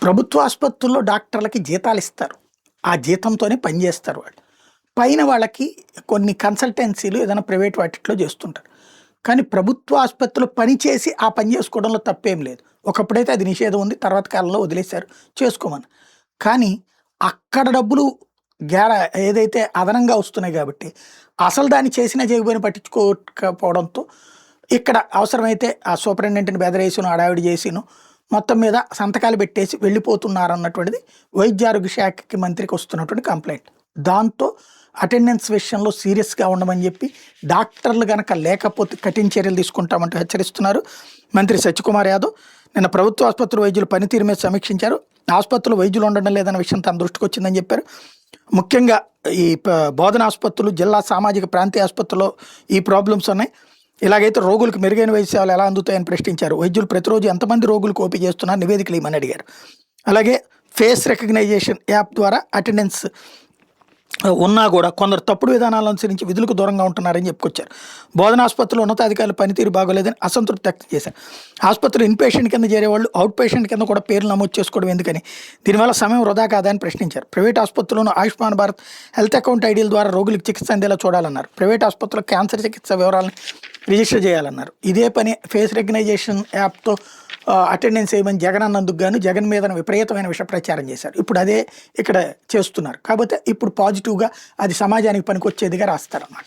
ప్రభుత్వ ఆసుపత్రుల్లో డాక్టర్లకి జీతాలు ఇస్తారు. ఆ జీతంతోనే పని చేస్తారు వాళ్ళు. పైన వాళ్ళకి కొన్ని కన్సల్టెన్సీలు ఏదైనా ప్రైవేట్ వాటిట్లో చేస్తుంటారు. కానీ ప్రభుత్వ ఆసుపత్రిలో పని చేసి ఆ పని చేసుకోవడంలో తప్పేం లేదు. ఒకప్పుడైతే అది నిషేధం ఉంది. తర్వాత కాలంలో వదిలేశారు చేసుకోమని. కానీ అక్కడ డబ్బులు గ్యార ఏదైతే అదనంగా వస్తున్నాయి కాబట్టి అసలు దాన్ని చేసినా చేయకపోయినా పట్టించుకోకపోవడంతో ఇక్కడ అవసరమైతే ఆ సూపరింటెండెంట్‌ని బెదరేసినో, హడావిడి చేసినో మొత్తం మీద సంతకాలు పెట్టేసి వెళ్ళిపోతున్నారన్నటువంటిది వైద్య ఆరోగ్య శాఖకి మంత్రికి వస్తున్నటువంటి కంప్లెయింట్. దాంతో అటెండెన్స్ విషయంలో సీరియస్‌గా ఉండమని చెప్పి డాక్టర్లు గనక లేకపోతే కఠిన చర్యలు తీసుకుంటామంటూ హెచ్చరిస్తున్నారు. మంత్రి సత్యకుమార్ యాదవ్ నిన్న ప్రభుత్వ ఆసుపత్రి వైద్యుల పనితీరు మీద సమీక్షించారు. ఆసుపత్రిలో వైద్యులు ఉండడం లేదన్న విషయం తన దృష్టికి వచ్చిందని చెప్పారు. ముఖ్యంగా ఈ బోధన ఆసుపత్రులు, జిల్లా సామాజిక ప్రాంతీయ ఆసుపత్రుల్లో ఈ ప్రాబ్లమ్స్ ఉన్నాయి. ఇలాగైతే రోగులకు మెరుగైన వైద్య సేవలు ఎలా అందుతాయని ప్రశ్నించారు. వైద్యులు ప్రతిరోజు ఎంతమంది రోగులకు ఓపీ చేస్తున్నారు నివేదికలు ఇవ్వమని అడిగారు. అలాగే ఫేస్ రికగ్నైజేషన్ యాప్ ద్వారా అటెండెన్స్ ఉన్నా కూడా కొందరు తప్పుడు విధానాలను అనుసరించి విధులకు దూరంగా ఉంటున్నారని చెప్పుకొచ్చారు. బోధన ఆసుపత్రిలో ఉన్నతాధికారుల పనితీరు బాగోలేదని అసంతృప్తి వ్యక్తం చేశారు. ఆసుపత్రి ఇన్పేషెంట్ కింద చేరేవాళ్ళు అవుట్ పేషెంట్ కింద కూడా పేర్లు నమోదు చేసుకోవడం ఎందుకని, దీనివల్ల సమయం వృధా కాదని ప్రశ్నించారు. ప్రైవేట్ ఆసుపత్రులను ఆయుష్మాన్ భారత్ హెల్త్ అకౌంట్ ఐడీల ద్వారా రోగులకు చికిత్స అందేలా చూడాలన్నారు. ప్రైవేట్ ఆసుపత్రుల్లో క్యాన్సర్ చికిత్స వివరాలను రిజిస్టర్ చేయాలన్నారు. ఇదే పని ఫేస్ రికగ్నైజేషన్ యాప్తో అటెండెన్స్ వేయమని జగన్ అన్నందుకు గాను జగన్ మీద విపరీతమైన విష ప్రచారం చేశారు. ఇప్పుడు అదే ఇక్కడ చేస్తున్నారు. కాకపోతే ఇప్పుడు పాజిటివ్గా అది సమాజానికి పనికొచ్చేదిగా రాస్తారన్నమాట.